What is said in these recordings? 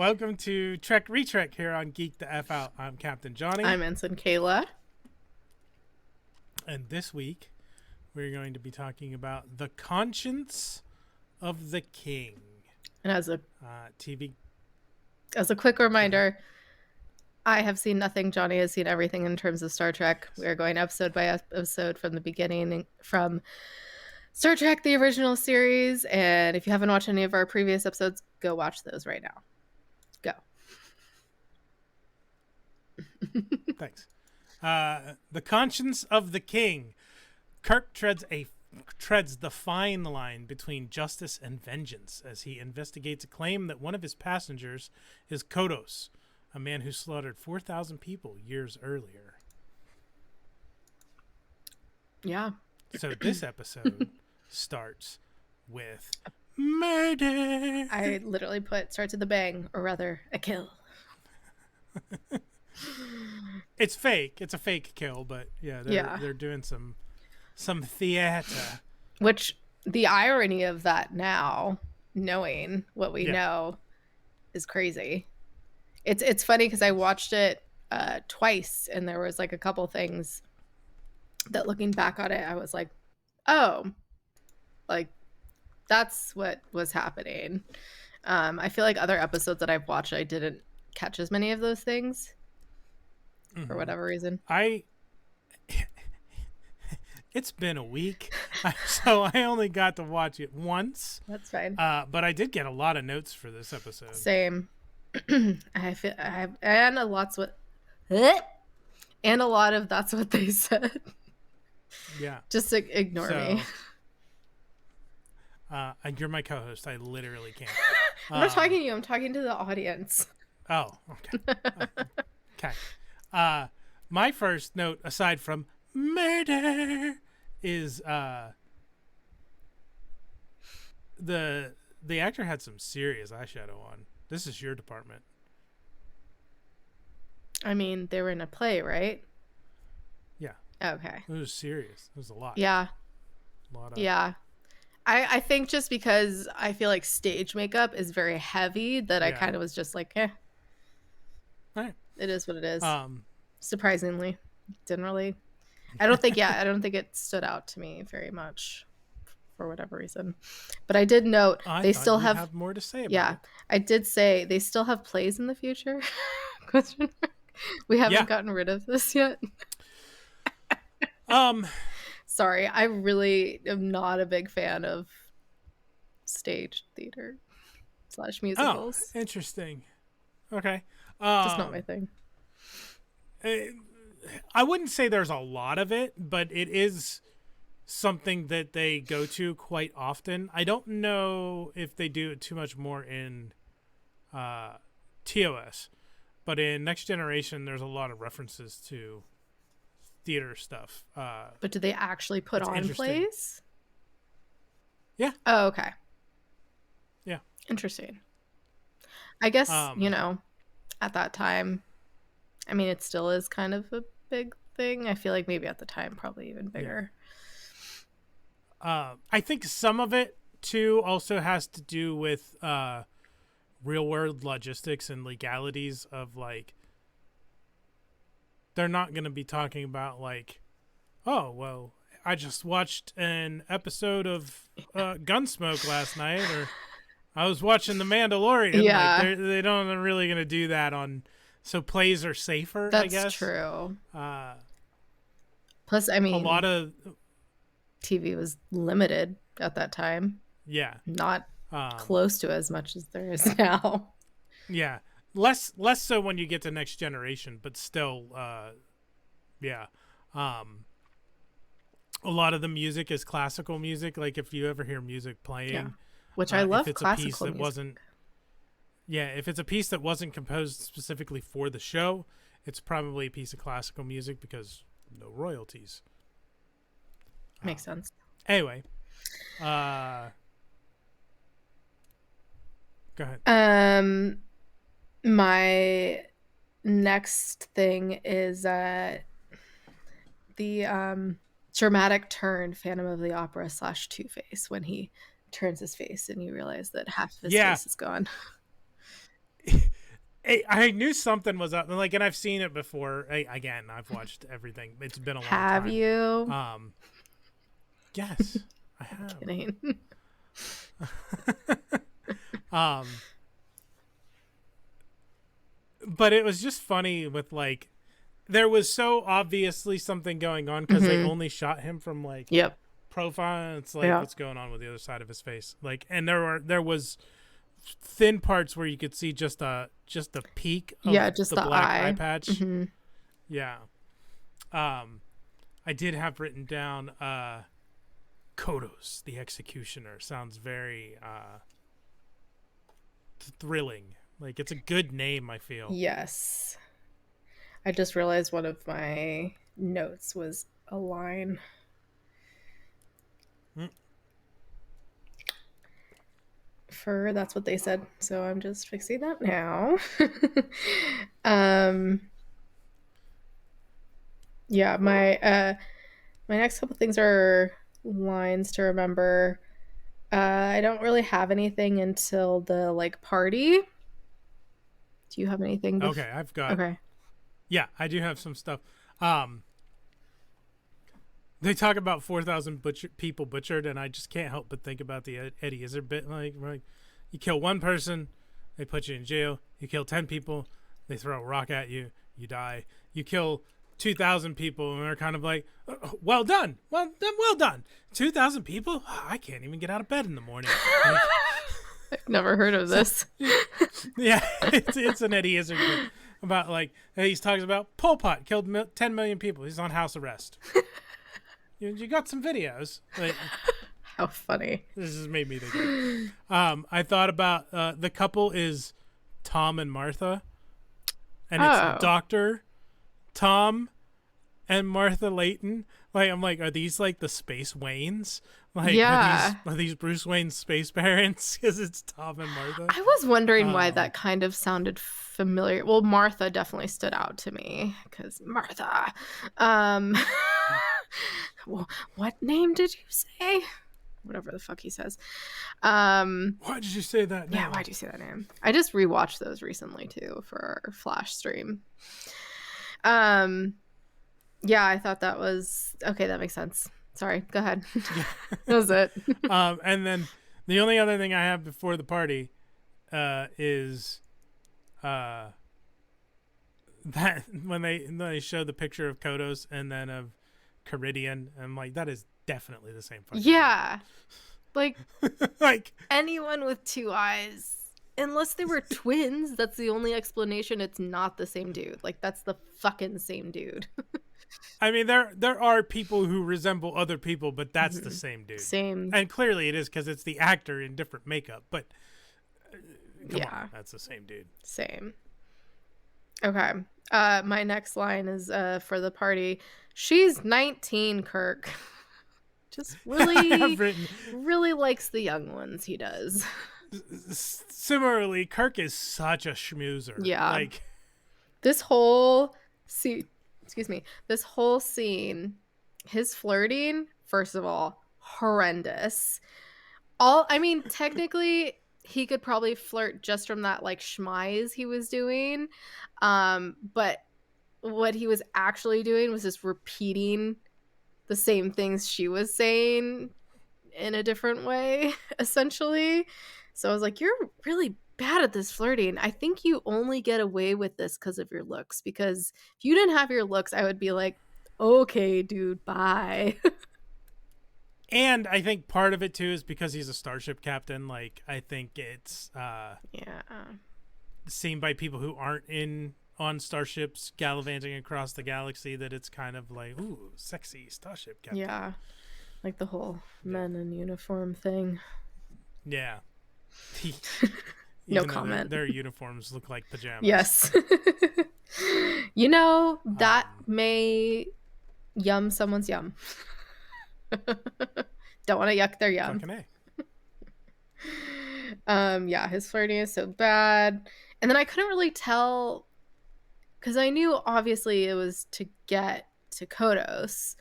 welcome to Trek Retrek here on Geek the F Out. I'm Captain Johnny. I'm Ensign Kayla. And this week, we're going to be talking about The Conscience of the King. And as a TV. As a quick reminder, I have seen nothing. Johnny has seen everything in terms of Star Trek. We are going episode by episode from the beginning, from Star Trek, the original series. And if you haven't watched any of our previous episodes, go watch those right now. Go. Thanks. The Conscience of the King. Kirk treads the fine line between justice and vengeance as he investigates a claim that one of his passengers is Kodos, a man who slaughtered 4,000 people years earlier. Yeah. So this episode starts with murder. I literally starts with a bang, or rather, a kill. It's fake. It's a fake kill, but they're doing some theater. Which, the irony of that now, knowing what we know, is crazy. It's funny because I watched it twice, and there was like a couple things that, looking back on it, I was like, oh, like that's what was happening. I feel like other episodes that I've watched, I didn't catch as many of those things for whatever reason. It's been a week, so I only got to watch it once. That's fine. But I did get a lot of notes for this episode. Same. And a lot of that's what they said. Yeah. Just ignore me. You're my co-host. I literally can't. I'm not talking to you. I'm talking to the audience. Oh, okay. Okay. My first note, aside from murder, is the actor had some serious eyeshadow on. This is your department. I mean, they were in a play, right? Yeah. Okay. It was serious. It was a lot. Yeah. Yeah. I think just because I feel like stage makeup is very heavy that I kind of was just like, All right. It is what it is. Surprisingly. Didn't really. I don't think it stood out to me very much for whatever reason. But I did note they still have more to say about it. I did say they still have plays in the future. Question mark. We haven't gotten rid of this yet. Sorry, I really am not a big fan of stage theater / musicals. Oh, interesting. Okay. Just not my thing. I wouldn't say there's a lot of it, but it is something that they go to quite often. I don't know if they do it too much more in TOS, but in Next Generation, there's a lot of references to theater stuff. But do they actually put on plays? Yeah. Oh, okay. Yeah. Interesting. I guess, at that time, I mean, it still is kind of a big thing. I feel like maybe at the time, probably even bigger. Yeah. I think some of it, too, also has to do with real-world logistics and legalities of, like, they're not going to be talking about, like, oh, well, I just watched an episode of Gunsmoke last night, or I was watching The Mandalorian. Yeah. Like, they don't really going to do that on... So plays are safer, I guess. That's true. Plus, I mean... A lot of... TV was limited at that time. Yeah. Not close to as much as there is now. Yeah. Less so when you get to Next Generation, but still, yeah. A lot of the music is classical music. Like if you ever hear music playing, which I love, if it's classical a piece that music. If it's a piece that wasn't composed specifically for the show, it's probably a piece of classical music because no royalties. Makes sense. Anyway, go ahead. My next thing is the dramatic turn Phantom of the Opera / Two-Face, when he turns his face and you realize that half of his face is gone. I knew something was up. Like, and I've seen it before. Again, I've watched everything. It's been a long Have time. you? Yes, I have. Kidding. But it was just funny with like, there was so obviously something going on because they only shot him from like Yep. profile. And it's like, what's going on with the other side of his face? Like, and there was thin parts where you could see just a peak of just the the black eye. eye patch. Yeah. I did have written down Kodos, the Executioner. Sounds very thrilling. Like, it's a good name, I feel. Yes. I just realized one of my notes was a line. That's what they said. So I'm just fixing that now. Yeah, my next couple things are lines to remember. I don't really have anything until the like party. Do you have anything? Okay, I've got. Okay. Yeah, I do have some stuff. They talk about 4,000 people butchered, and I just can't help but think about the Eddie Izzard bit. Like, you kill one person, they put you in jail. You kill 10 people, they throw a rock at you, you die. You kill 2,000 people, and they're kind of like, well done, well done. 2,000 people? I can't even get out of bed in the morning. Like, I've never heard of this. Yeah, it's an Eddie Izzard bit about, like, he's talking about Pol Pot killed 10 million people. He's on house arrest. You got some videos. Like, how funny. This has made me think. I thought about the couple is Tom and Martha, and it's Dr. Tom and Martha Layton. Like, I'm like, are these like the Space Waynes? Like, are these Bruce Wayne's space parents? Because it's Tom and Martha. I was wondering why that kind of sounded familiar. Well, Martha definitely stood out to me because Martha. What name did you say? Whatever the fuck he says. Why did you say that name? Yeah, why'd you say that name? I just rewatched those recently too for our Flash stream. Yeah, I thought that was okay. That makes sense. Sorry, go ahead. That was it. And then the only other thing I have before the party is that when they show the picture of Kodos and then of Caridian, I'm like, that is definitely the same fucking yeah. Like, like anyone with two eyes, unless they were twins, that's the only explanation. It's not the same dude. Like, that's the fucking same dude. I mean, there are people who resemble other people, but that's the same dude. Same. And clearly it is because it's the actor in different makeup. But come on, that's the same dude. Same. Okay. My next line is for the party. She's 19, Kirk. Just really likes the young ones. He does. Similarly, Kirk is such a schmoozer. Yeah. Like, this whole this whole scene, his flirting, first of all, horrendous. Technically, he could probably flirt just from that like schmize he was doing. But what he was actually doing was just repeating the same things she was saying in a different way, essentially. So I was like, you're really bad at this flirting. I think you only get away with this because of your looks. Because if you didn't have your looks, I would be like, okay, dude, bye. And I think part of it too is because he's a starship captain. Like, I think it's seen by people who aren't on starships gallivanting across the galaxy that it's kind of like, ooh, sexy starship captain. Yeah, like the whole men in uniform thing. Yeah. No comment. Their uniforms look like pajamas. Yes. That may yum someone's yum. Don't want to yuck their yum. Fucking A. Yeah, his flirting is so bad. And then I couldn't really tell, because I knew obviously it was to get to Kodos.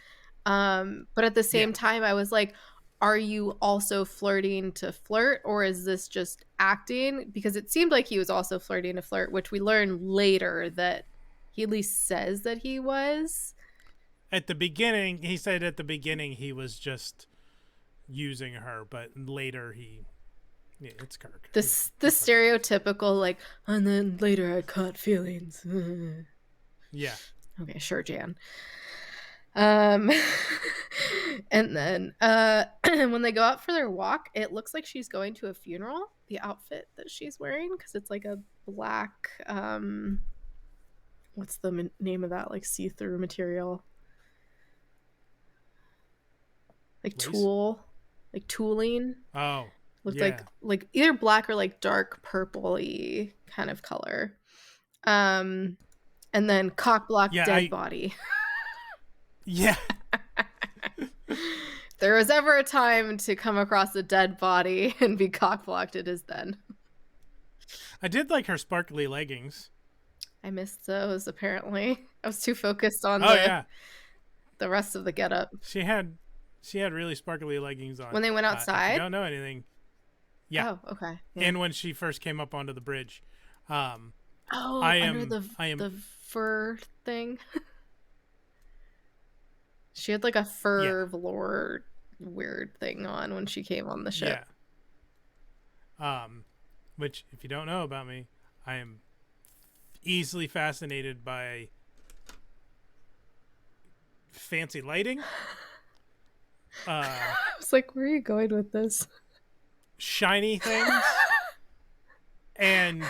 But at the same time, I was like, are you also flirting to flirt, or is this just acting? Because it seemed like he was also flirting to flirt, which we learn later that he at least says that he was. At the beginning, he said at the beginning he was just using her, but later yeah, it's Kirk. The stereotypical, like, and then later I caught feelings. Yeah. Okay, sure, Jan. And then when they go out for their walk, it looks like she's going to a funeral. The outfit that she's wearing, because it's like a black, what's the name of that, like see-through material? Like Lace? tulle, like tooling. Oh, Looked yeah. like either black or like dark purple-y kind of color. And then cock block, dead body. Yeah. If there was ever a time to come across a dead body and be cock blocked, it is then. I did like her sparkly leggings. I missed those, apparently. I was too focused on the rest of the getup. She had really sparkly leggings on. When they went outside? If you don't know anything. Yeah. Oh, okay. Yeah. And when she first came up onto the bridge. Under the fur thing. She had like a fur velour weird thing on when she came on the ship. Yeah. Which, if you don't know about me, I am easily fascinated by fancy lighting. I was like, where are you going with this? Shiny things. And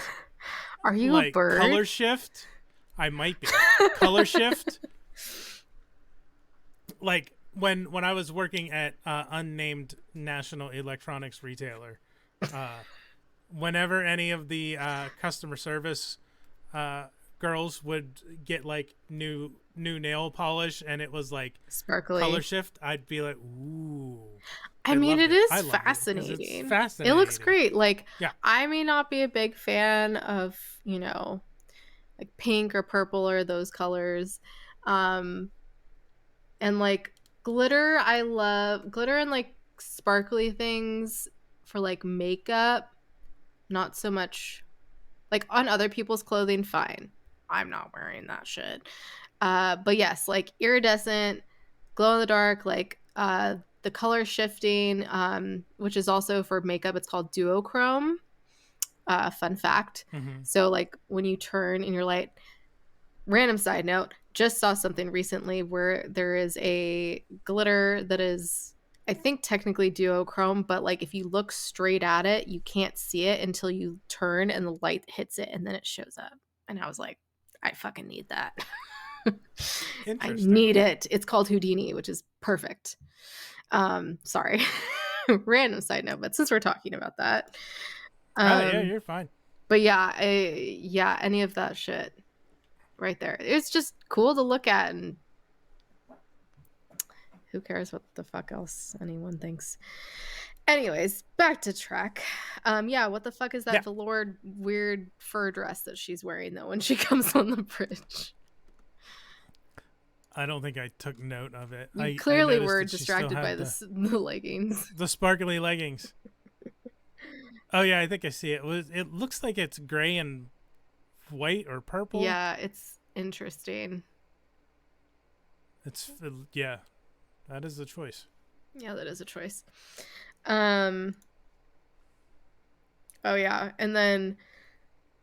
are you like, a bird? Color shift. I might be. Color shift. Like when I was working at unnamed national electronics retailer, whenever any of the customer service girls would get like new nail polish and it was like sparkly color shift, I'd be like, ooh. I mean, it is fascinating. It's fascinating. It looks great. Like, yeah. I may not be a big fan of, like pink or purple or those colors. And like glitter, I love glitter and like sparkly things for like makeup. Not so much like on other people's clothing, fine. I'm not wearing that shit. But yes, like iridescent, glow in the dark, like the color shifting, which is also for makeup, it's called duochrome. Fun fact. Mm-hmm. So like when you turn in your light, random side note, just saw something recently where there is a glitter that is, I think technically duochrome, but like if you look straight at it, you can't see it until you turn and the light hits it and then it shows up. And I was like, I fucking need that. I need it. It's called Houdini, which is perfect. Sorry. Random side note, but since we're talking about that. Yeah, you're fine. But yeah, any of that shit right there. It's just cool to look at, and who cares what the fuck else anyone thinks. Anyways, back to Trek. What the fuck is that velour weird fur dress that she's wearing though when she comes on the bridge? I don't think I took note of it. You clearly were distracted by the leggings. The sparkly leggings. Oh yeah, I think I see it. It looks like it's gray and white or purple. Yeah, it's interesting. That is a choice. Yeah, that is a choice. Oh yeah, and then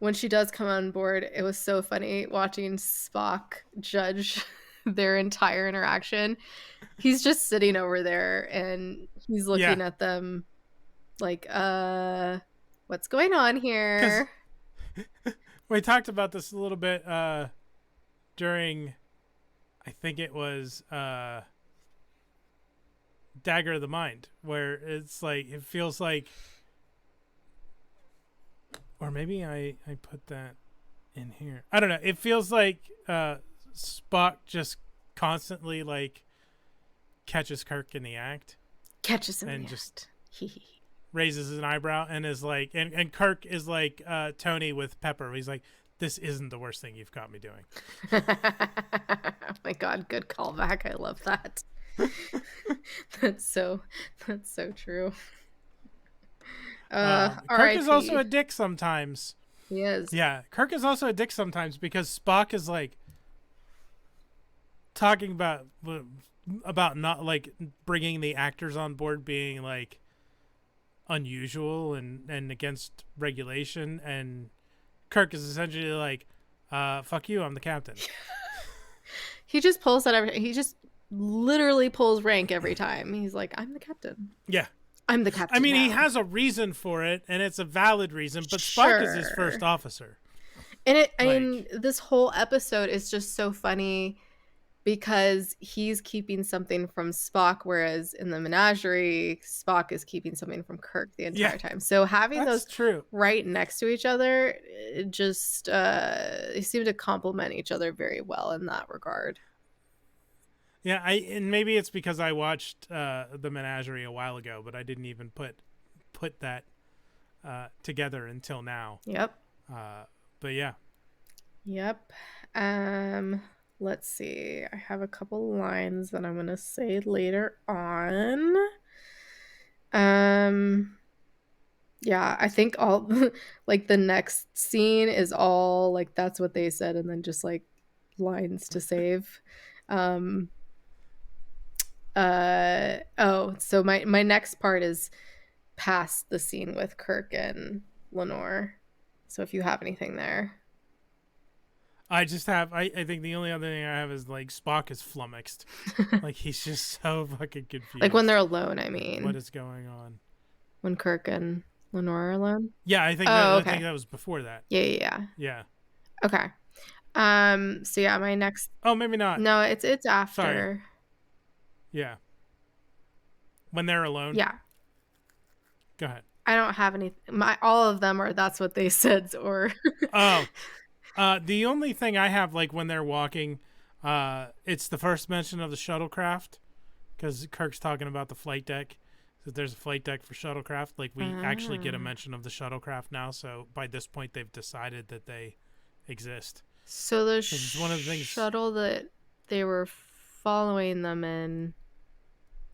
when she does come on board, it was so funny watching Spock judge their entire interaction. He's just sitting over there and he's looking at them like, what's going on here? We talked about this a little bit during, I think it was Dagger of the Mind, where it's like, it feels like, or maybe I put that in here. I don't know. It feels like Spock just constantly like catches Kirk in the act. Catches him in the act. Raises an eyebrow and is like, and Kirk is like Tony with Pepper. He's like, this isn't the worst thing you've caught me doing. Oh my God, good callback. I love that. That's so true. Kirk is also R.I.P. a dick sometimes. He is. Yeah, Kirk is also a dick sometimes because Spock is like talking about not like bringing the actors on board being like unusual and against regulation, and Kirk is essentially like, fuck you, I'm the captain. He just pulls that he just literally pulls rank every time. He's like, I'm the captain. Yeah. I'm the captain. I mean, now. he has a reason for it, and it's a valid reason, but Spock is his first officer. And I mean, this whole episode is just so funny because he's keeping something from Spock, whereas in the menagerie, Spock is keeping something from Kirk the entire time. So having those right next to each other, it just they seem to complement each other very well in that regard. Yeah, and maybe it's because I watched the menagerie a while ago, but I didn't even put that together until now. Yep. But yeah. Yep. Let's see. I have a couple lines that I'm gonna say later on. Yeah, I think all like the next scene is all like that's what they said, and then just like lines to save. So my next part is past the scene with Kirk and Lenore. So if you have anything there. I just have, I think the only other thing I have is like Spock is flummoxed. Like he's just so fucking confused. Like when they're alone, I mean. What is going on? When Kirk and Lenore are alone? Yeah, I think I think that was before that. Yeah. Okay. So yeah, my next Oh, maybe not. No, it's after. Sorry. Yeah. When they're alone? Yeah. Go ahead. I don't have any all of them are that's what they said or Oh. The only thing I have, like when they're walking, it's the first mention of the shuttlecraft, because Kirk's talking about the flight deck. That there's a flight deck for shuttlecraft. Like we actually get a mention of the shuttlecraft now. So by this point, they've decided that they exist. So the one of the things shuttle that they were following them in.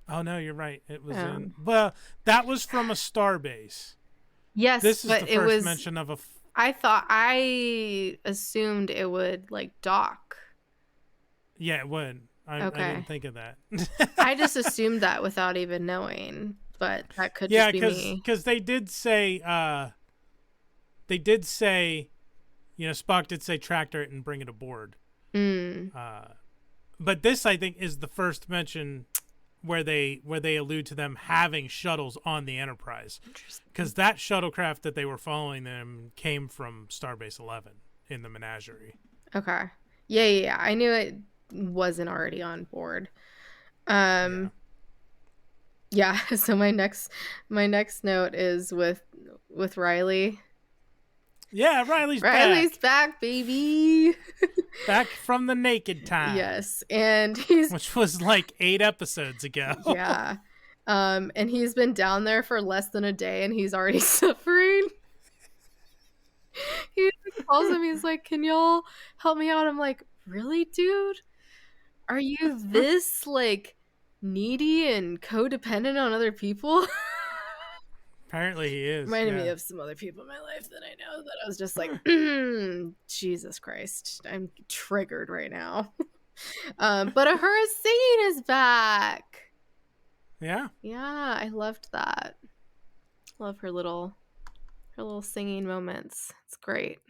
Oh no, you're right. It was in. Well, that was from a starbase. Yes, this is the first mention of a. I assumed it would like dock. Yeah, it would. I didn't think of that. I just assumed that without even knowing, but that could just be me. Because they did say, you know, Spock did say tractor it and bring it aboard. But this, I think, is the first mention where they allude to them having shuttles on the Enterprise, because that shuttlecraft that they were following them came from Starbase 11 in the menagerie. Okay. Yeah. I knew it wasn't already on board. Yeah. So my next note is with Riley. Yeah, Riley's back, baby. Back from the naked time. Yes, and which was like 8 episodes ago. Yeah. And he's been down there for less than a day and he's already suffering. He calls him, he's like, "Can y'all help me out?" I'm like, "Really, dude? Are you this like needy and codependent on other people?" Apparently he is. Reminded me of some other people in my life that I know that I was just like, Jesus Christ, I'm triggered right now. But Uhura singing is back. Yeah. Yeah, I loved that. Love her little singing moments. It's great.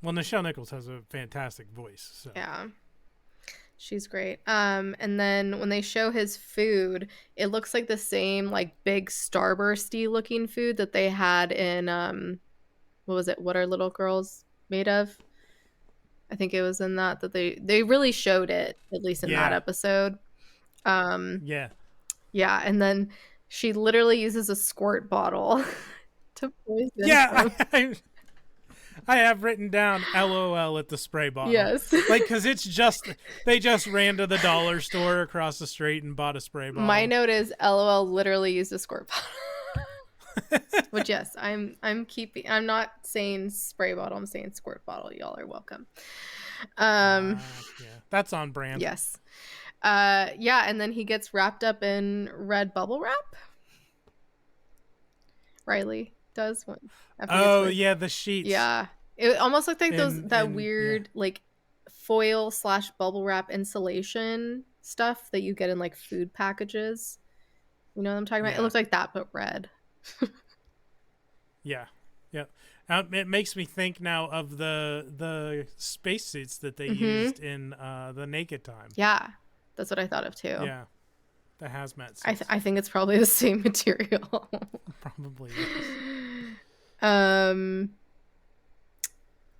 Well, Nichelle Nichols has a fantastic voice. So. Yeah. She's great. And then when they show his food, it looks like the same like big starbursty looking food that they had in what was it? What Are Little Girls Made Of? I think it was in that they really showed it, at least in that episode. Yeah, and then she literally uses a squirt bottle to poison. Yeah, I have written down LOL at the spray bottle. Yes. Like, because they just ran to the dollar store across the street and bought a spray bottle. My note is LOL literally used a squirt bottle. But yes, I'm not saying spray bottle, I'm saying squirt bottle. Y'all are welcome. Yeah, that's on brand. Yes. Yeah, and then he gets wrapped up in red bubble wrap. Riley does one. Oh yeah, the sheets. Yeah, it almost looked like that weird yeah. like foil / bubble wrap insulation stuff that you get in like food packages. You know what I'm talking about? Yeah. It looked like that, but red. Yeah, yeah. It makes me think now of the spacesuits that they used in the Naked Time. Yeah, that's what I thought of too. Yeah, the hazmat suits. I think it's probably the same material. Probably. Yes.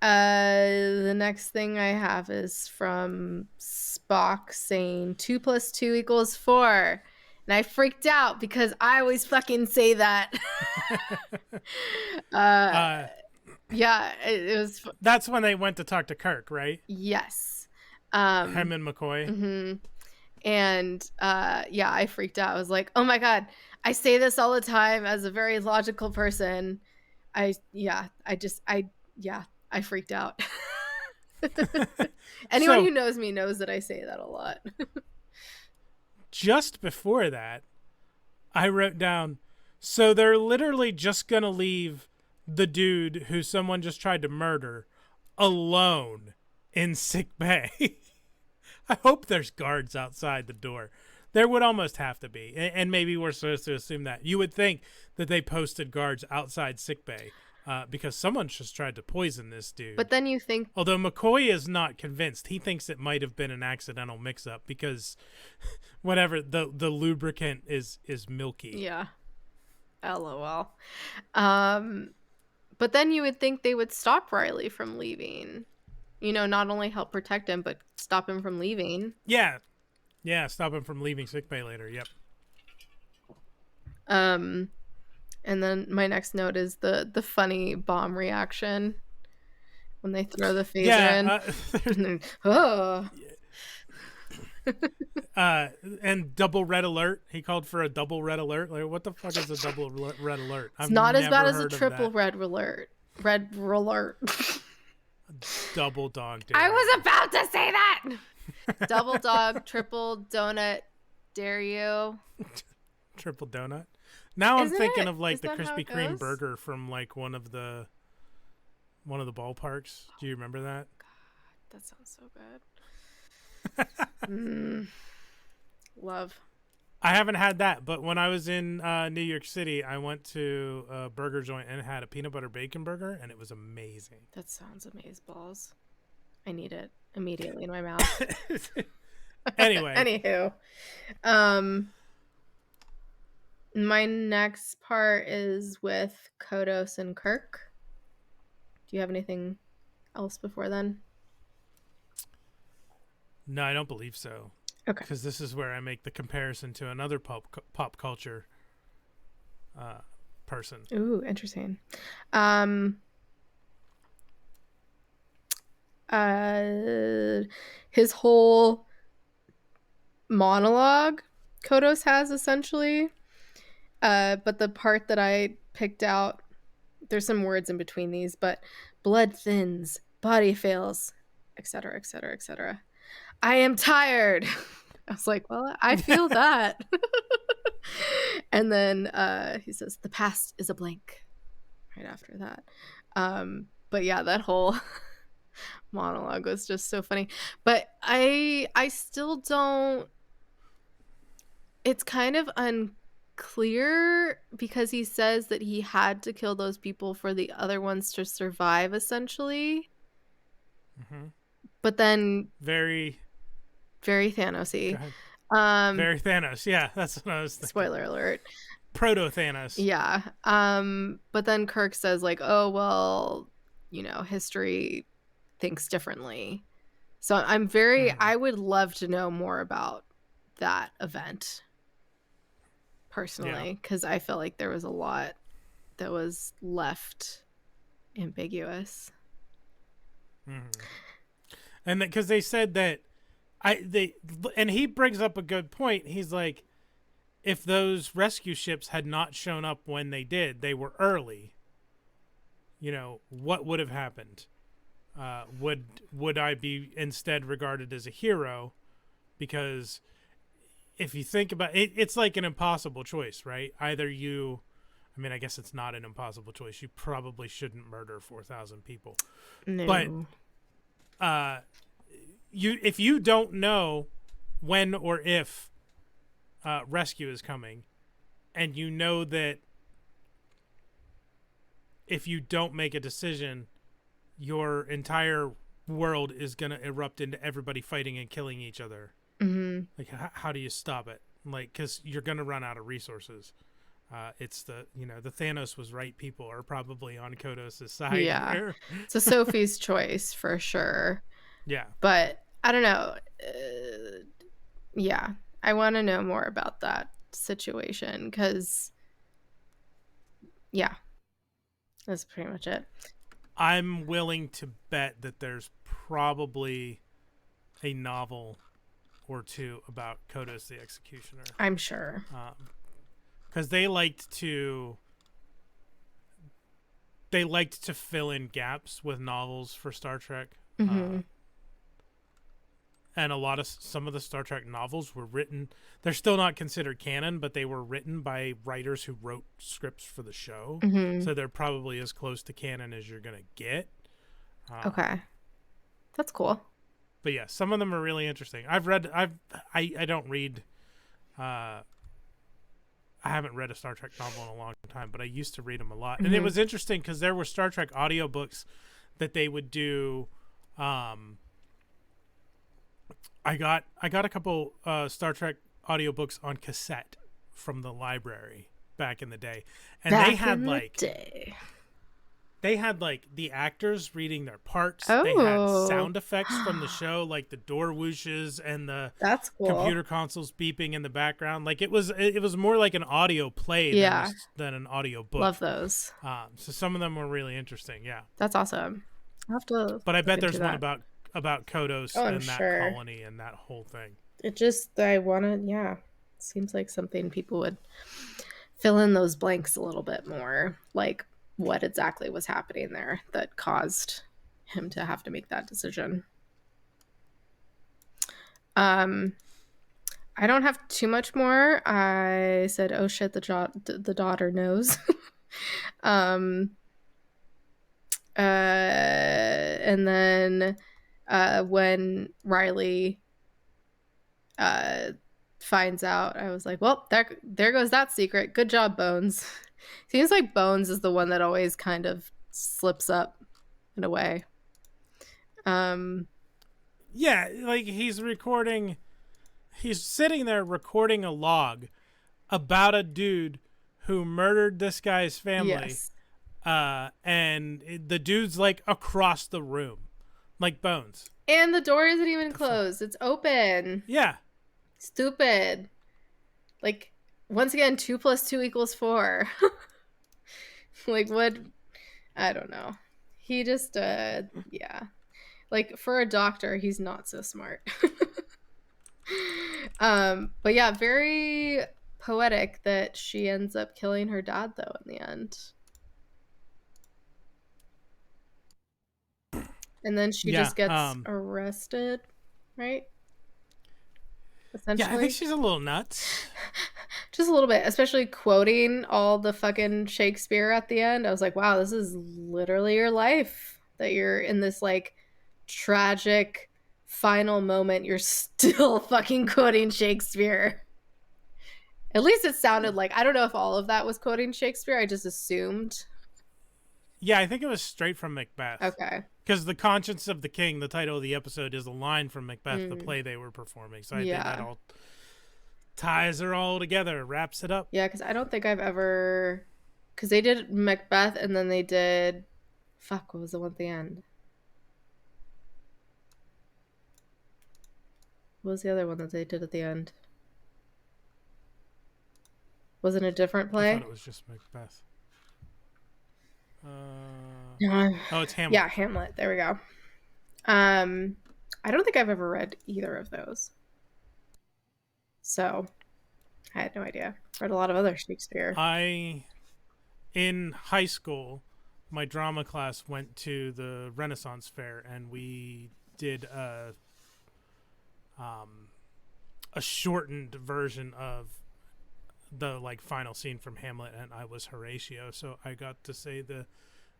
The next thing I have is from Spock saying 2 + 2 = 4. And I freaked out because I always fucking say that. Yeah, it was. That's when they went to talk to Kirk, right? Yes. Him and McCoy. Mm-hmm. And yeah, I freaked out. I was like, oh my God, I say this all the time as a very logical person. I freaked out. Anyone who knows me knows that I say that a lot. Just before that, I wrote down, so they're literally just going to leave the dude who someone just tried to murder alone in sick bay. I hope there's guards outside the door. There would almost have to be. And maybe we're supposed to assume that. You would think that they posted guards outside sick bay. Because someone just tried to poison this dude. But then you think... Although McCoy is not convinced. He thinks it might have been an accidental mix-up because whatever, the lubricant is milky. Yeah. LOL. But then you would think they would stop Riley from leaving. You know, not only help protect him, but stop him from leaving. Yeah. Yeah, stop him from leaving sickbay later. Yep. And then my next note is the funny bomb reaction when they throw the phaser in. Oh. And double red alert. He called for a double red alert. Like, what the fuck is a double red alert? It's not as bad as a triple red alert. Red alert. Double dog. I was about to say that. Double dog, triple donut, dare you. Triple donut. Now I'm thinking of like Is the that Krispy how it Kreme goes? burger from like one of the ballparks. Do you remember that? God, that sounds so good. Love. I haven't had that, but when I was in New York City, I went to a burger joint and it had a peanut butter bacon burger, and it was amazing. That sounds amazeballs. I need it immediately in my mouth. Anyway. Anywho. My next part is with Kodos and Kirk. Do you have anything else before then? No, I don't believe so. Okay. Because this is where I make the comparison to another pop culture person. Ooh, interesting. His whole monologue Kodos has essentially. But the part that I picked out, there's some words in between these, but blood thins, body fails, etc., etc., etc. I am tired. I was like, well, I feel that. And then he says, the past is a blank right after that. But yeah, that whole monologue was just so funny. But I still don't, it's kind of unclear because he says that he had to kill those people for the other ones to survive, essentially. Mm-hmm. But then very Thanos-y. Very Thanos. Yeah, that's what I was thinking. Spoiler alert. Proto Thanos. Yeah. But then Kirk says like, oh, well, you know, history thinks differently. So I'm very, I would love to know more about that event personally, because I felt like there was a lot that was left ambiguous. Mm-hmm. And because they said that and he brings up a good point. He's like, if those rescue ships had not shown up when they did, they were early. You know, what would have happened? Would I be instead regarded as a hero? Because if you think about it, it's like an impossible choice, right? Either you, I mean, I guess it's not an impossible choice. You probably shouldn't murder 4,000 people, but No. if you don't know when or if rescue is coming, and you know that if you don't make a decision, your entire world is gonna erupt into everybody fighting and killing each other. Like, how do you stop it? Like, because you're gonna run out of resources. It's the Thanos was right. People are probably on Kodos' side here. So Sophie's choice for sure. Yeah. But I don't know. Yeah. I want to know more about that situation because, yeah, that's pretty much it. I'm willing to bet that there's probably a novel or two about Kodos the Executioner. I'm sure. Because they liked to fill in gaps with novels for Star Trek. And some of the Star Trek novels were written, they're still not considered canon, but they were written by writers who wrote scripts for the show. So they're probably as close to canon as you're going to get. Okay. That's cool. But yeah, some of them are really interesting. I don't read, I haven't read a Star Trek novel in a long time, but I used to read them a lot. And it was interesting because there were Star Trek audiobooks that they would do. I got a couple Star Trek audiobooks on cassette from the library back in the day. And they had like the actors reading their parts. Oh. They had sound effects from the show, like the door whooshes and the That's cool. computer consoles beeping in the background. Like it was more like an audio play than an audio book. Love those. So some of them were really interesting. Yeah. That's awesome. I'll have to. But I bet there's one about Kodos and that sure. colony and that whole thing. It just, I want to, yeah. Seems like something people would fill in those blanks a little bit more. Like what exactly was happening there that caused him to have to make that decision. I don't have too much more. I said, oh shit, the daughter knows. And then when Riley finds out, I was like, well, there goes that secret. Good job, Bones. Seems like Bones is the one that always kind of slips up in a way. Yeah, like he's sitting there recording a log about a dude who murdered this guy's family. Yes. And the dude's like across the room, like Bones. And the door isn't even closed. It's open. Yeah. Stupid. Like, once again, 2 + 2 = 4. Like, what? I don't know. He just, yeah. Like, for a doctor, he's not so smart. But yeah, very poetic that she ends up killing her dad, though, in the end. And then she just gets arrested, right? Essentially. Yeah, I think she's a little nuts. Just a little bit, especially quoting all the fucking Shakespeare at the end. I was like, wow, this is literally your life. That you're in this, like, tragic final moment. You're still fucking quoting Shakespeare. At least it sounded like, I don't know if all of that was quoting Shakespeare. I just assumed. Yeah, I think it was straight from Macbeth. Okay. Because The Conscience of the King, the title of the episode, is a line from Macbeth, the play they were performing. So I think that all ties her all together, wraps it up. Yeah, because I don't think I've ever... Because they did Macbeth and then they did... Fuck, what was the one at the end? What was the other one that they did at the end? Was it a different play? I thought it was just Macbeth. Oh, it's Hamlet. Yeah, Hamlet. There we go. I don't think I've ever read either of those. So, I had no idea. Read a lot of other Shakespeare. In high school, my drama class went to the Renaissance Fair, and we did a a shortened version of the like final scene from Hamlet, and I was Horatio, so I got to say the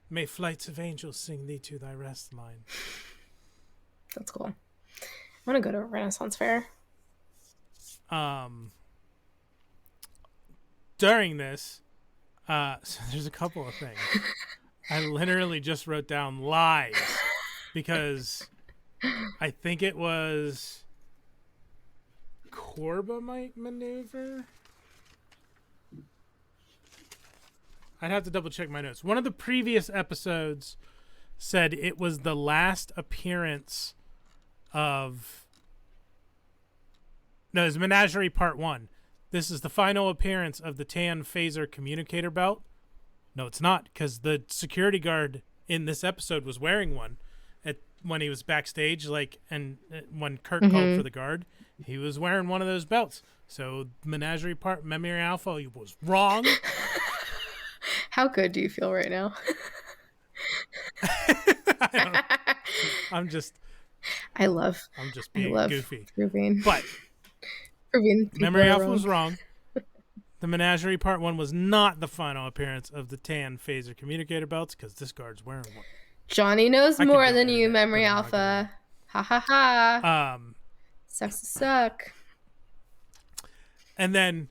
"May flights of angels sing thee to thy rest" line. That's cool. I want to go to a Renaissance fair. During this, so there's a couple of things. I literally just wrote down lies because I think it was Corbomite maneuver. I'd have to double check my notes. One of the previous episodes said it was the last appearance of... No, it's Menagerie Part 1. This is the final appearance of the tan phaser communicator belt. No, it's not, because the security guard in this episode was wearing one when he was backstage, and when Kirk called for the guard, he was wearing one of those belts. So Menagerie Part Memory Alpha was wrong. How good do you feel right now? I'm just being goofy. Proving. But Memory Alpha was wrong. The Menagerie Part 1 was not the final appearance of the tan phaser communicator belts, because this guard's wearing one. Johnny knows more than you, Memory Alpha. Ha ha ha. Sucks to suck. And then,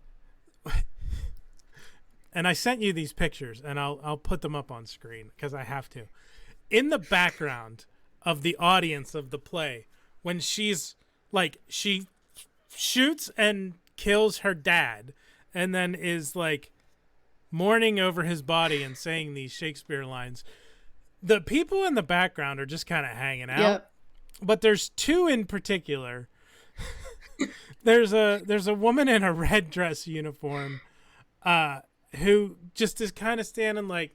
and I sent you these pictures, and I'll put them up on screen because I have to. In the background of the audience of the play, when she's like, she shoots and kills her dad, and then is like mourning over his body and saying these Shakespeare lines. The people in the background are just kind of hanging out. Yep. But there's two in particular. There's a woman in a red dress uniform who just is kind of standing like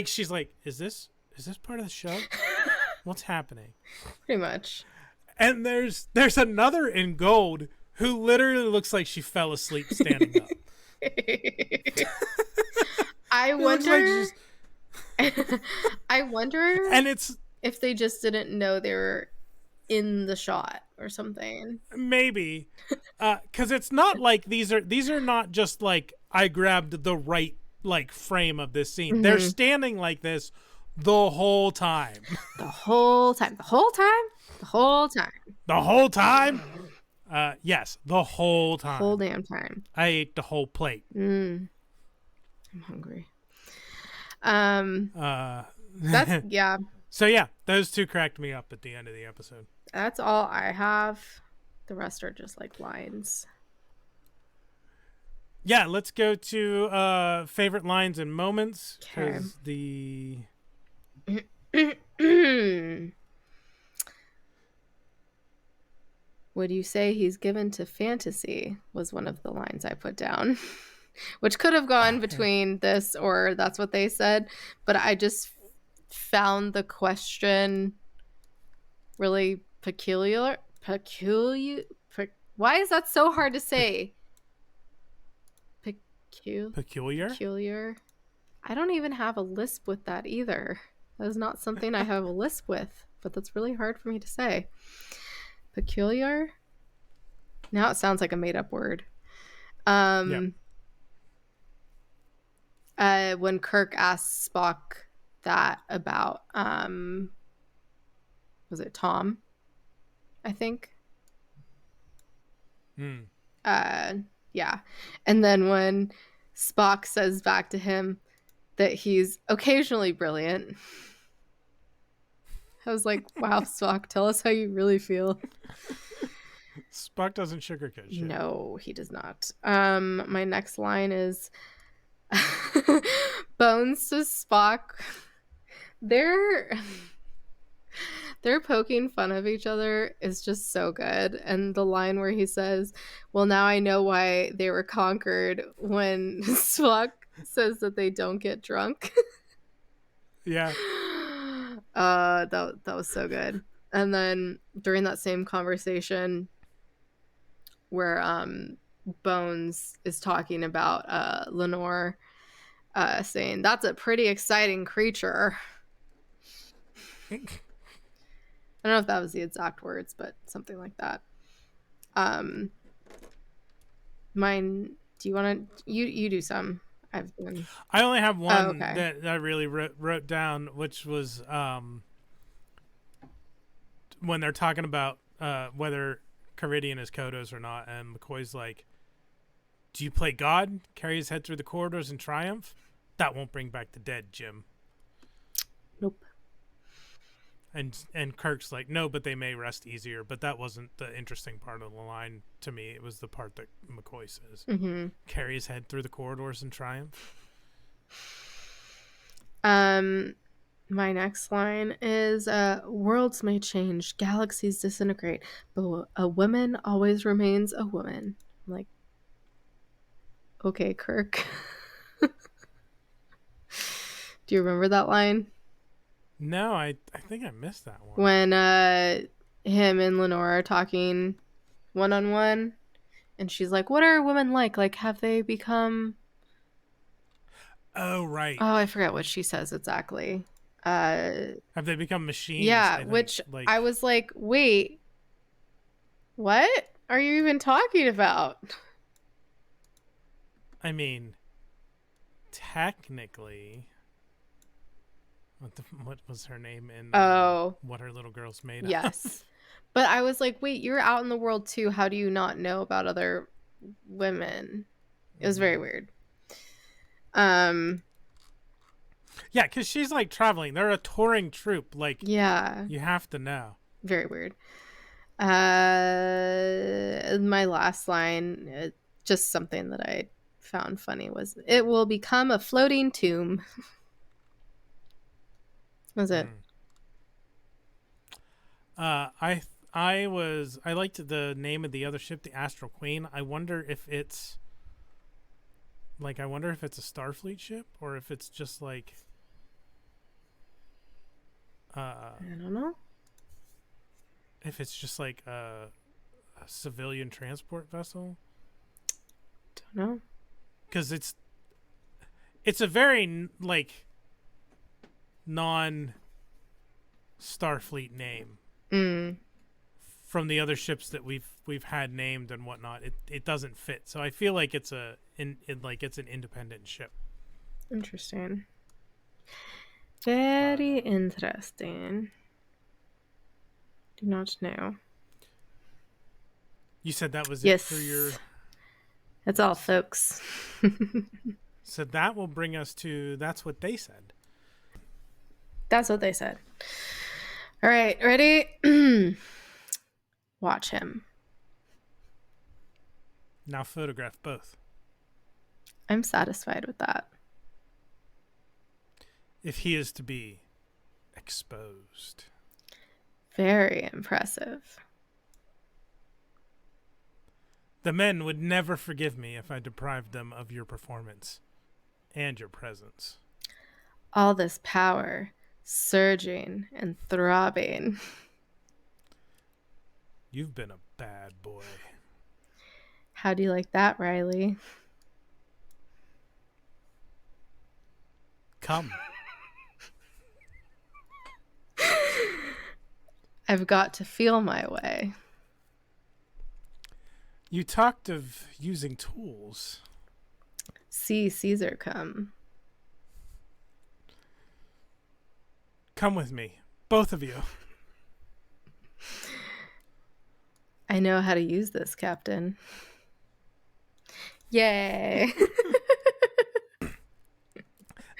she's like, is this part of the show? What's happening? Pretty much. And there's another in gold who literally looks like she fell asleep standing up. I wonder. I wonder. And it's if they just didn't know they were in the shot or something. Maybe, because it's not like these are not just like I grabbed the right like frame of this scene. They're standing like this the whole time. The whole time. Yes, the whole time. Whole damn time. I ate the whole plate. I'm hungry. That's yeah. So yeah, those two cracked me up at the end of the episode. That's all I have. The rest are just like lines. Yeah, let's go to favorite lines and moments. Okay. Would you say he's given to fantasy was one of the lines I put down, which could have gone between this or that's what they said, but I just found the question really peculiar. Why is that so hard to say? Peculiar. I don't even have a lisp with that either. That is not something I have a lisp with, but that's really hard for me to say. Peculiar? Now it sounds like a made-up word. When Kirk asks Spock that about was it Tom? I think. Yeah. And then when Spock says back to him that he's occasionally brilliant, I was like, wow, Spock, tell us how you really feel. Spock doesn't sugarcoat shit. No, he does not. My next line is Bones to Spock. They're poking fun of each other is just so good. And the line where he says, well, now I know why they were conquered, when Spock says that they don't get drunk. Yeah. That was so good. And then during that same conversation where Bones is talking about Lenore saying, that's a pretty exciting creature. I don't know if that was the exact words, but something like that. Um, mine. Do you want to? You do some. I've been. I only have Oh, one okay. that I really wrote down, which was when they're talking about whether Caridian is Kodos or not, and McCoy's like, "Do you play God? Carry his head through the corridors in triumph? That won't bring back the dead, Jim." Nope. And Kirk's like, "No, but they may rest easier." But that wasn't the interesting part of the line to me. It was the part that McCoy says, Mm-hmm. "Carry his head through the corridors in triumph." My next line is worlds may change, galaxies disintegrate, but a woman always remains a woman. I'm like, okay, Kirk. Do you remember that line? No, I think I missed that one. When him and Lenore are talking one-on-one, and she's like, what are women like? Like, have they become... Oh, right. Oh, I forget what she says exactly. Have they become machines? Yeah, which I was like, wait, what are you even talking about? I mean, technically, what was her name in What Her Little Girls Made Of? Yes. But I was like, wait, you're out in the world too. How do you not know about other women? It was very weird. Yeah, because she's like traveling. They're a touring troupe. Like, yeah, you have to know. very weird. My last line, just something that I found funny, was, it will become a floating tomb. Was it? I liked the name of the other ship, the Astral Queen. I wonder if it's a Starfleet ship, or if it's just like I don't know. If it's just like a civilian transport vessel. Don't know. Because it's a very like non Starfleet name. From the other ships that we've had named and whatnot, it doesn't fit. So I feel like it's an independent ship. Interesting. Very interesting. Do not know. You said that was yes. it for your... That's all, folks. So that will bring us to That's What They Said. That's what they said. All right, ready? Watch him. Now photograph both. I'm satisfied with that. If he is to be exposed. Very impressive. The men would never forgive me if I deprived them of your performance and your presence. All this power, surging and throbbing. You've been a bad boy. How do you like that, Riley? Come. I've got to feel my way. You talked of using tools. See Caesar come. Come with me, both of you. I know how to use this, Captain. Yay.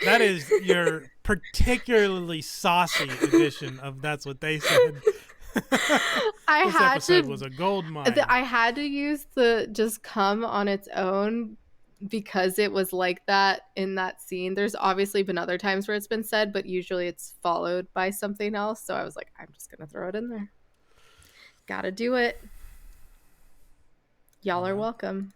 That is your particularly saucy edition of That's What They Said. This episode was a gold mine. I had to use the just come on its own because it was like that in that scene. There's obviously been other times where it's been said, but usually it's followed by something else. So I was like, I'm just going to throw it in there. Gotta do it. Y'all are welcome.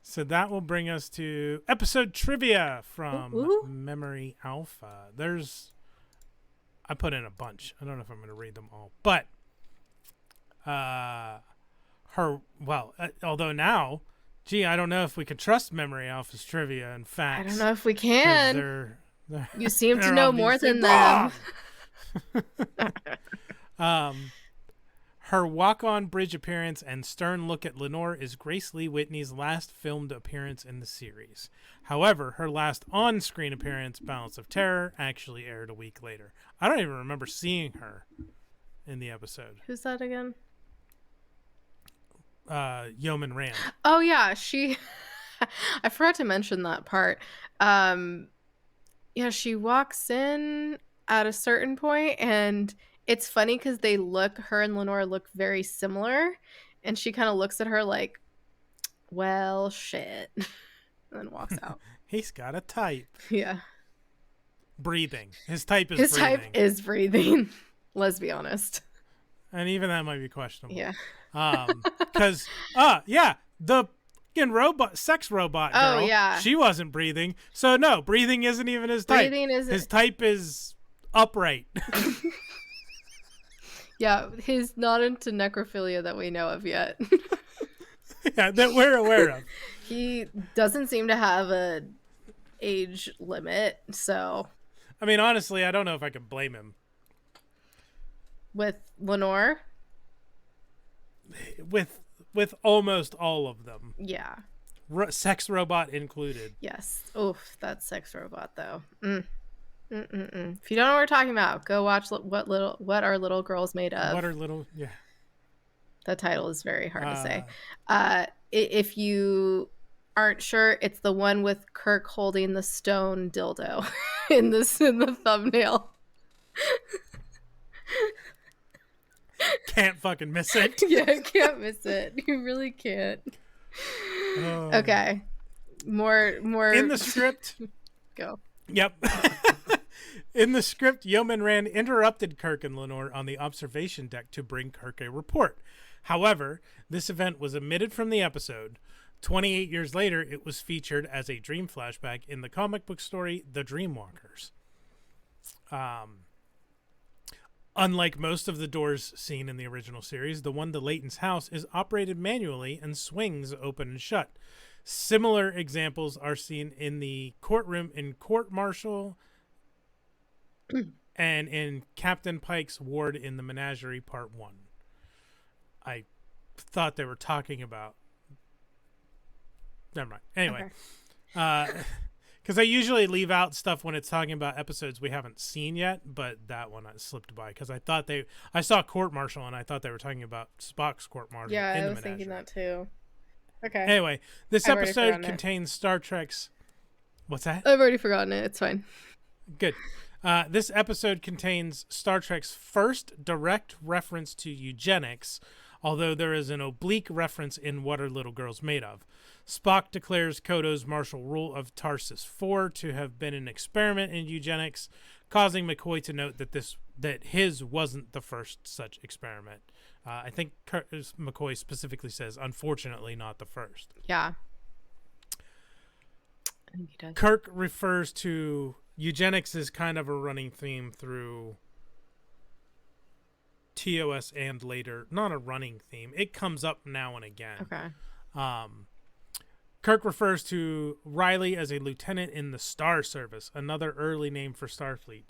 So that will bring us to episode trivia from Memory Alpha. I put in a bunch. I don't know if I'm going to read them all, but although now, I don't know if we can trust Memory Alpha's trivia and facts. I don't know if we can. You seem to know more than them. Her walk-on bridge appearance and stern look at Lenore is Grace Lee Whitney's last filmed appearance in the series. However, her last on-screen appearance, Balance of Terror, actually aired a week later. I don't even remember seeing her in the episode. Who's that again? Yeoman Rand. Oh yeah, she I forgot to mention that part. Yeah, she walks in at a certain point, and it's funny because her and Lenore look very similar, and she kind of looks at her like, well, shit, and then walks out. He's got a type. Yeah. Breathing. His type is His breathing. type is breathing. Let's be honest. And even that might be questionable. Yeah. Because, the sex robot girl, oh, yeah. she wasn't breathing. So, no, breathing isn't even his type. His type is upright. Yeah, he's not into necrophilia that we know of yet. Yeah, that we're aware of. He doesn't seem to have a age limit, so... I mean, honestly, I don't know if I can blame him. With Lenore? With almost all of them. Yeah. Sex robot included. Yes. Oof, that sex robot, though. If you don't know what we're talking about, go watch What Are Little Girls Made Of. What Are Little... Yeah. The title is very hard to say. If you aren't sure, it's the one with Kirk holding the stone dildo in the thumbnail. Can't fucking miss it. Yeah, can't miss it. You really can't. Oh. Okay. More in the script. Go. Yep. In the script, Yeoman Rand interrupted Kirk and Lenore on the observation deck to bring Kirk a report. However, this event was omitted from the episode. 28 years later, it was featured as a dream flashback in the comic book story The Dreamwalkers. Unlike most of the doors seen in the original series, the one to Leighton's house is operated manually and swings open and shut. Similar examples are seen in the courtroom in Court Martial and in Captain Pike's ward in the Menagerie Part 1. I thought they were talking about... Never mind. Anyway. Because I usually leave out stuff when it's talking about episodes we haven't seen yet, but that one I slipped by because I saw Court Martial and I thought they were taling about Spock's Court Martial. Yeah, in I the was thinking Menagerie. that too. Okay. Anyway, this I've already episode forgotten contains Star Trek's... What's that? I've already forgotten it. It's fine. Good. This episode contains Star Trek's first direct reference to eugenics, although there is an oblique reference in What Are Little Girls Made Of. Spock declares Kodo's martial rule of Tarsus 4 to have been an experiment in eugenics, causing McCoy to note that his wasn't the first such experiment. I think McCoy specifically says, unfortunately, not the first. Yeah. I think he does. Kirk refers to eugenics as kind of a running theme through TOS and later. Not a running theme. It comes up now and again. Okay. Kirk refers to Riley as a lieutenant in the Star Service, another early name for Starfleet.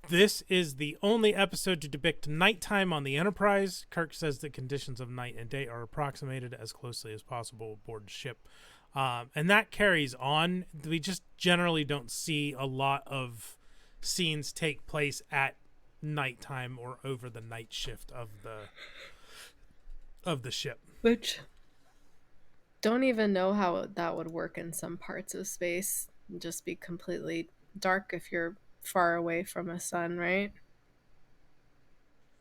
This is the only episode to depict nighttime on the Enterprise. Kirk says that conditions of night and day are approximated as closely as possible aboard the ship. And that carries on. We just generally don't see a lot of scenes take place at nighttime or over the night shift of the ship. Which... don't even know how that would work in some parts of space. Just be completely dark if you're far away from a sun, right?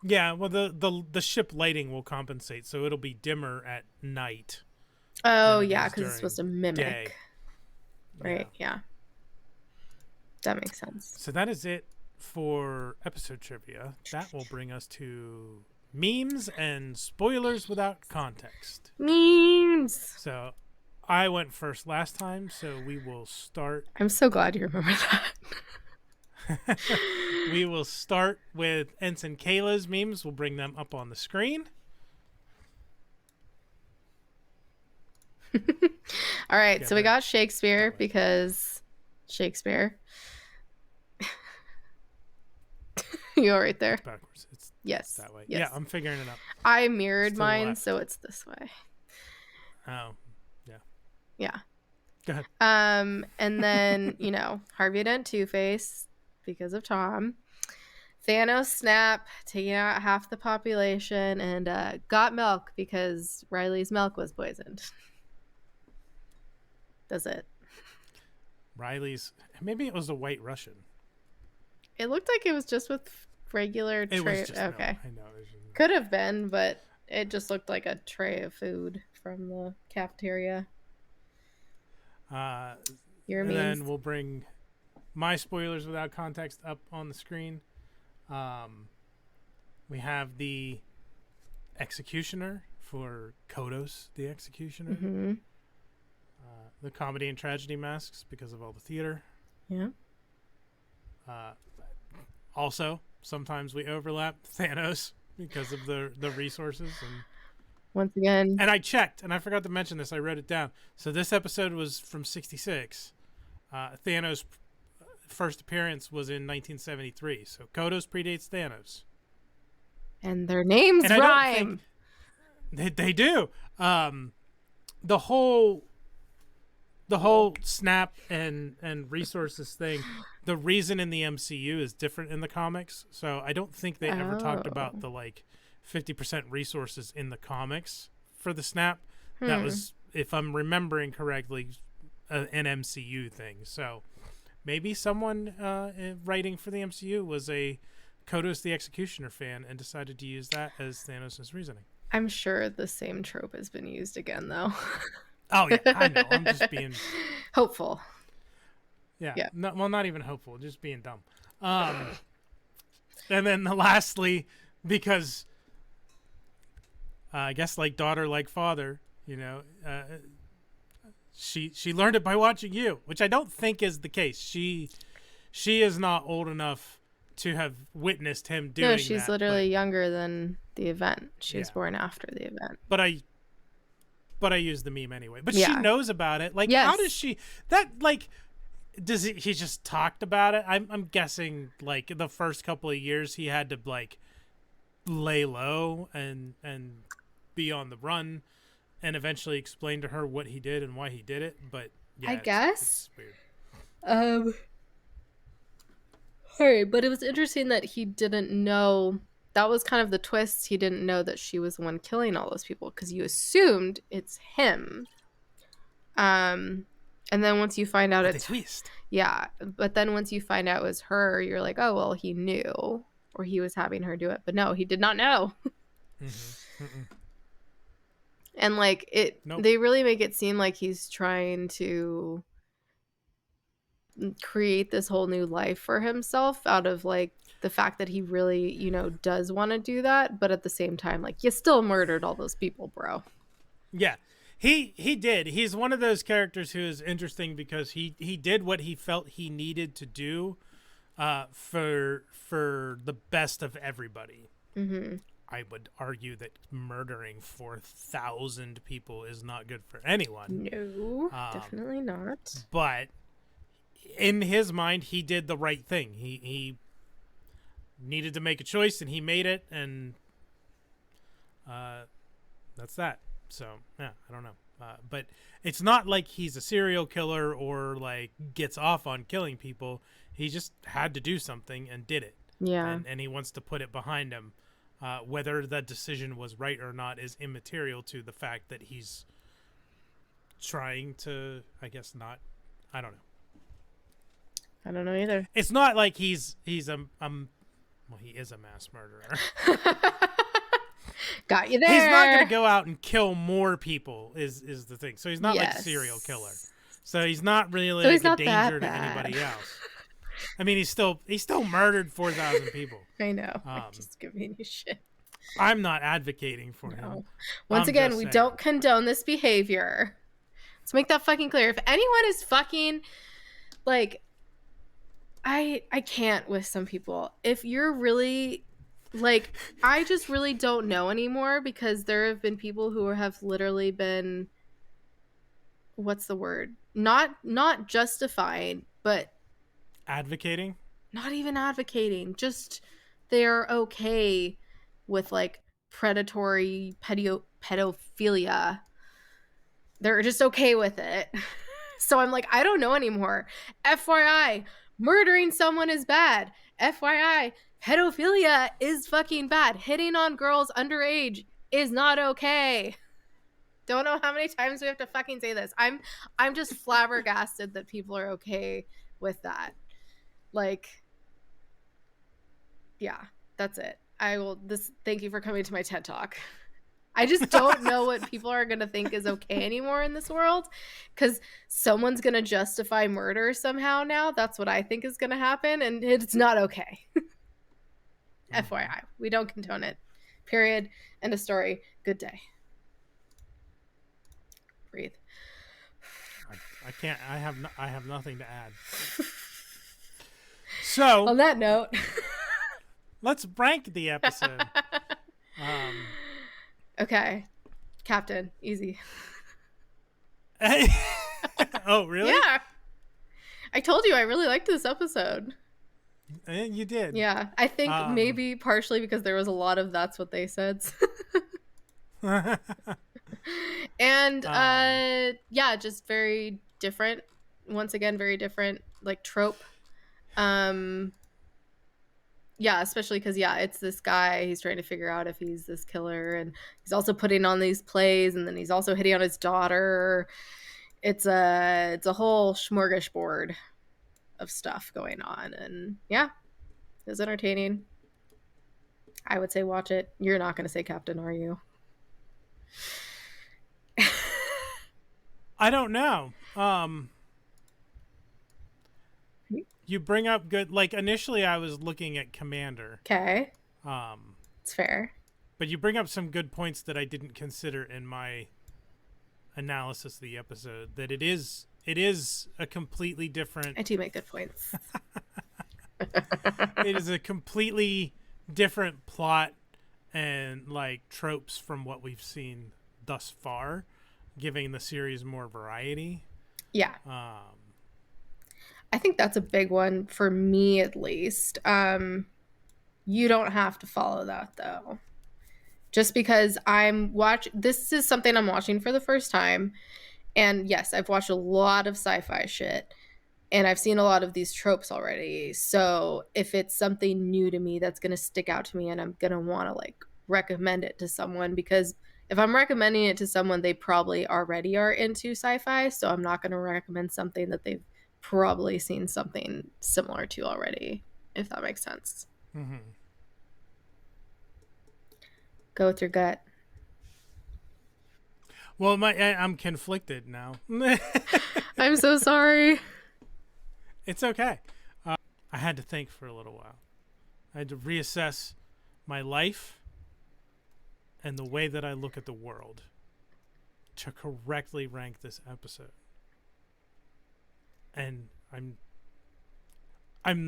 Yeah, well, the ship lighting will compensate, so it'll be dimmer at night. Oh, yeah, because it's supposed to mimic. Day. Right, yeah. That makes sense. So that is it for episode trivia. That will bring us to memes and spoilers without context. Memes! So I went first last time, so we will start. I'm so glad you remember that. We will start with Ensign Kayla's memes. We'll bring them up on the screen. All right, so we got Shakespeare because Shakespeare. You go right there. It's backwards. Yes. that way. Yes. Yeah, I'm figuring it out. I mirrored mine, left. so it's this way. Oh, yeah. Yeah. Go ahead. And then, you know, Harvey Dent Two-Face because of Tom. Thanos Snap, taking out half the population, and got milk because Riley's milk was poisoned. That's it. Riley's, maybe it was a White Russian. It looked like it was just with regular tray. It was just okay. milk. I know. Could have been, but it just looked like a tray of food from the cafeteria. Your and memes. then we'll bring my spoilers without context up on the screen. We have the Executioner for Kodos, the Executioner. Mm-hmm. The comedy and tragedy masks because of all the theater. Yeah. Also, sometimes we overlap Thanos because of the resources. And once again. And I checked, and I forgot to mention this. I wrote it down. So this episode was from 1966. Thanos' first appearance was in 1973. So Kodos predates Thanos. And their names and rhyme. They do. The whole snap and resources thing, the reason in the MCU is different in the comics. So I don't think they ever talked about the 50% resources in the comics for the snap. That was, if I'm remembering correctly, an MCU thing. So maybe someone writing for the MCU was a Kodos the Executioner fan and decided to use that as Thanos' reasoning. I'm sure the same trope has been used again, though. Oh, yeah, I know. I'm just being... hopeful. Yeah. No, well, not even hopeful. Just being dumb. And then lastly, because I guess like daughter, like father, you know, she learned it by watching you, which I don't think is the case. She is not old enough to have witnessed him doing that. No, she's literally younger than the event. She was born after the event. But I use the meme anyway. But she knows about it. Like, how does she... That, like... Does he just talked about it? I'm guessing, like, the first couple of years he had to, like, lay low and be on the run and eventually explain to her what he did and why he did it. But, yeah, I guess. it's weird. Alright, but it was interesting that he didn't know... That was kind of the twist. He didn't know that she was the one killing all those people because you assumed it's him. And then once you find out it's... twist. Yeah, but then once you find out it was her, you're like, oh, well, he knew. Or he was having her do it. But no, he did not know. And, like, they really make it seem like he's trying to create this whole new life for himself out of, like, the fact that he really, you know, does want to do that. But at the same time, like, you still murdered all those people, bro. Yeah. He did. He's one of those characters who is interesting because he did what he felt he needed to do for the best of everybody. Mm-hmm. I would argue that murdering 4,000 people is not good for anyone. No, definitely not. But in his mind, he did the right thing. He needed to make a choice, and he made it, and that's that. So, yeah, I don't know. But it's not like he's a serial killer or, like, gets off on killing people. He just had to do something and did it. Yeah. And he wants to put it behind him. Whether the decision was right or not is immaterial to the fact that he's trying to, I guess not, I don't know. I don't know either. It's not like he's well, he is a mass murderer. Got you there. He's not going to go out and kill more people is the thing. So he's not like a serial killer. So he's not really like a danger to anybody else. I mean, he's still murdered 4,000 people. I know. I'm just giving you shit. I'm not advocating for him. Once again, we don't condone this behavior. Let's make that fucking clear. If anyone is fucking, like, I can't with some people. If you're really... Like, I just really don't know anymore because there have been people who have literally been, what's the word? Not justifying, but... Advocating? Not even advocating. Just they're okay with like predatory pedophilia. They're just okay with it. So I'm like, I don't know anymore. FYI, murdering someone is bad. FYI, pedophilia is fucking bad. Hitting on girls underage is not okay. Don't know how many times we have to fucking say this. I'm just flabbergasted that people are okay with that. Like, yeah, that's it. Thank you for coming to my TED Talk. I just don't know what people are going to think is okay anymore in this world, because someone's going to justify murder somehow now. That's what I think is going to happen, and it's not okay. FYI, we don't condone it. Period. End of story. Good day. Breathe. I can't. I have nothing to add. So on that note, let's rank the episode. Okay, Captain, easy. Oh, really? Yeah. I told you I really liked this episode. You did. Yeah, I think maybe partially because there was a lot of that's what they said. And yeah, just very different. Once again, very different, like trope. Yeah, especially because it's this guy. He's trying to figure out if he's this killer, and he's also putting on these plays, and then he's also hitting on his daughter. It's a whole smorgasbord of stuff going on, and yeah, it was entertaining. I would say watch it. You're not going to say Captain, are you? I don't know. You bring up good. Like initially, I was looking at Commander. Okay. It's fair. But you bring up some good points that I didn't consider in my analysis of the episode. That it is a completely different. I do make good points. It is a completely different plot and like tropes from what we've seen thus far, giving the series more variety. Yeah. I think that's a big one for me, at least. You don't have to follow that though. Just because this is something I'm watching for the first time. And yes, I've watched a lot of sci-fi shit. And I've seen a lot of these tropes already. So if it's something new to me that's going to stick out to me, and I'm going to want to like recommend it to someone, because if I'm recommending it to someone, they probably already are into sci-fi. So I'm not going to recommend something that they've probably seen something similar to already, if that makes sense. Mm-hmm. Go with your gut. Well, I'm conflicted now. I'm so sorry. It's okay. I had to think for a little while. I had to reassess my life and the way that I look at the world to correctly rank this episode. And I'm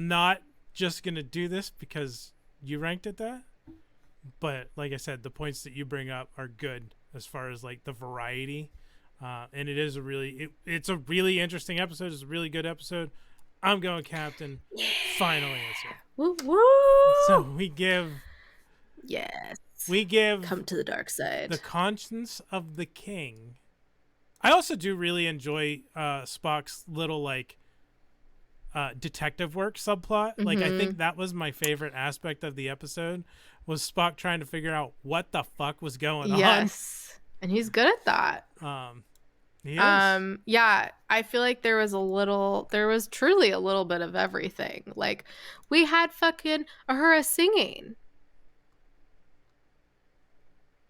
not just going to do this because you ranked it that. But like I said, the points that you bring up are good as far as like the variety. And it is it's a really interesting episode. It's a really good episode. I'm going Captain. Yeah. Final answer. Woo woo. So we give Come to the dark side. The Conscience of the King. I also do really enjoy Spock's little like detective work subplot. Mm-hmm. Like I think that was my favorite aspect of the episode, was Spock trying to figure out what the fuck was going on. Yes. And he's good at that. He is. Yeah, I feel like there was truly a little bit of everything. Like we had fucking Uhura singing.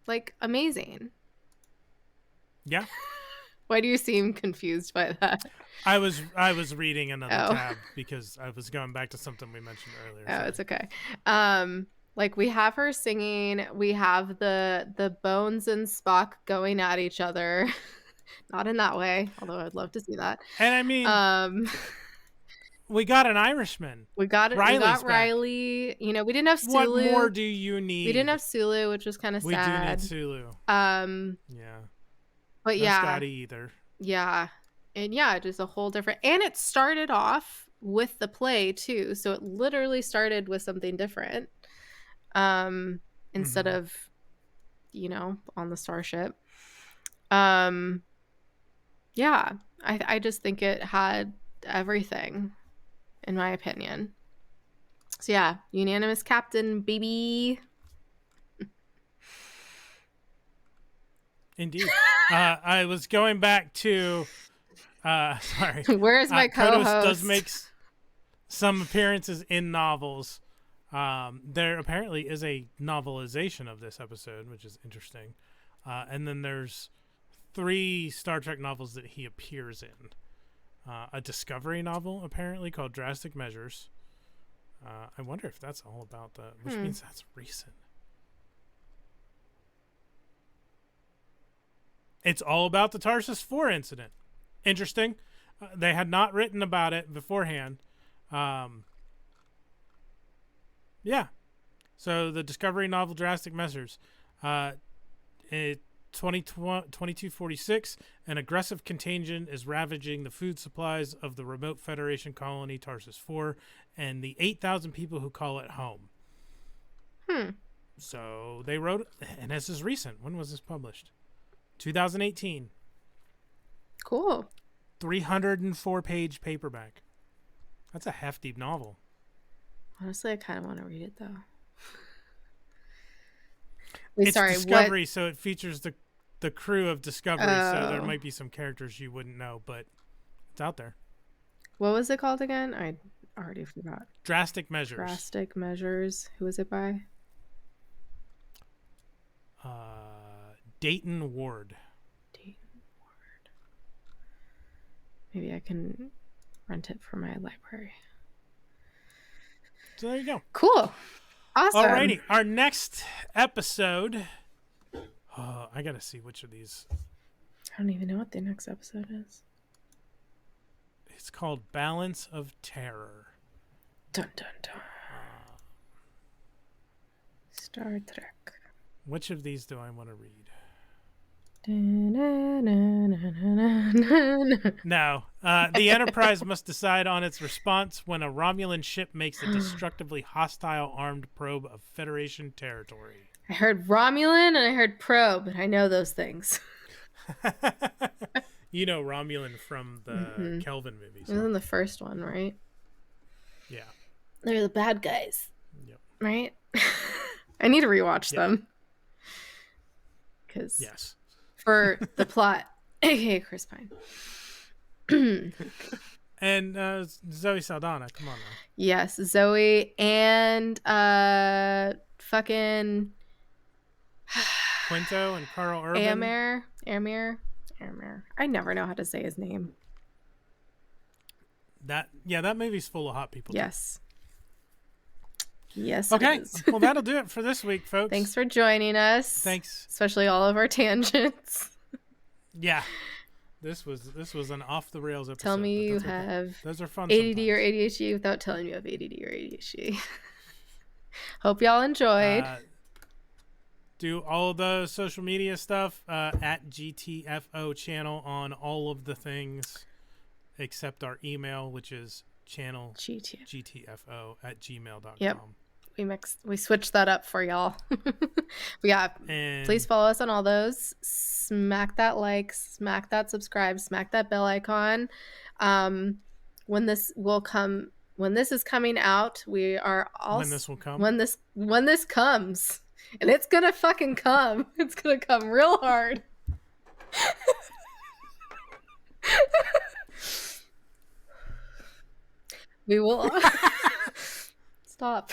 Like amazing. Yeah. Why do you seem confused by that? I was reading another tab because I was going back to something we mentioned earlier. Oh, it's okay. Like we have her singing, we have the Bones and Spock going at each other. Not in that way, although I'd love to see that. And I mean, we got an Irishman. We got Riley. You know, we didn't have Sulu. What more do you need? We didn't have Sulu, which was kind of sad. We do need Sulu. Yeah. But no yeah. Scotty either. Yeah. And yeah, just a whole different. And it started off with the play too, so it literally started with something different. instead Mhm. of, you know, on the starship. Yeah, I just think it had everything, in my opinion. So yeah, unanimous captain, baby. Indeed. I was going back to sorry. Where's my Kodos does co-host? make some appearances in novels. There apparently is a novelization of this episode, which is interesting. And then there's 3 Star Trek novels that he appears in. A Discovery novel, apparently, called Drastic Measures. I wonder if that's all about that, which means that's recent. It's all about the Tarsus 4 incident. Interesting. They had not written about it beforehand. Yeah. So the Discovery novel Drastic Measures. 2246, an aggressive contagion is ravaging the food supplies of the remote Federation colony Tarsus 4 and the 8,000 people who call it home. So they wrote, and this is recent. When was this published? 2018. Cool. 304-page paperback. That's a hefty novel. Honestly, I kind of want to read it though. It's Discovery, so it features the crew of Discovery, so there Oh. might be some characters you wouldn't know, but it's out there. What was it called again? I already forgot. Drastic Measures. Drastic Measures. Who was it by? Dayton Ward. Dayton Ward. Maybe I can rent it from my library. So there you go. Cool. Awesome. Alrighty, our next episode. I gotta see which of these. I don't even know what the next episode is. It's called Balance of Terror. Dun dun dun. Star Trek. Which of these do I want to read? No. The Enterprise must decide on its response when a Romulan ship makes a destructively hostile armed probe of Federation territory. I heard Romulan and I heard probe. I know those things. You know Romulan from the Kelvin movies. It was in the first one, right? Yeah. They're the bad guys. Yep. Right? I need to rewatch them. Because yes. For the plot, aka Chris Pine. And Zoe Saldana, come on now. Yes, Zoe and fucking Quinto and Carl Urban. Amir. I never know how to say his name. That movie's full of hot people. Yes. Yes. Okay. Well, that'll do it for this week, folks. Thanks for joining us. Thanks. Especially all of our tangents. Yeah. This was an off the rails episode. Tell me you have those are fun. ADD sometimes. or ADHD without telling you have ADD or ADHD. Hope y'all enjoyed. Do all the social media stuff at GTFO channel on all of the things except our email, which is channel GTFO@gmail.com. Yep. We switched that up for y'all. But yeah, please follow us on all those. Smack that like, smack that subscribe, smack that bell icon. When this is coming out, we are also when this will come. When this comes. And it's gonna fucking come. It's gonna come real hard. We will stop.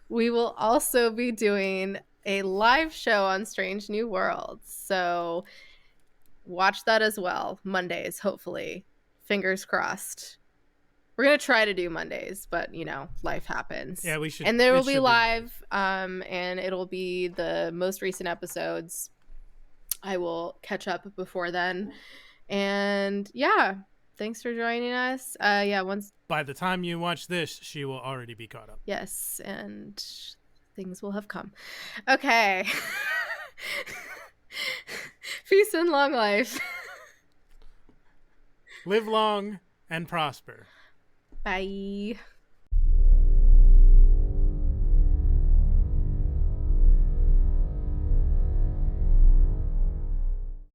We will also be doing a live show on Strange New Worlds. So watch that as well. Mondays, hopefully. Fingers crossed. We're going to try to do Mondays, but, life happens. Yeah, we should. And there will be live, and it'll be the most recent episodes. I will catch up before then. And, yeah, thanks for joining us. Once by the time you watch this, she will already be caught up. Yes, and things will have come. Okay. Peace and long life. Live long and prosper. Bye.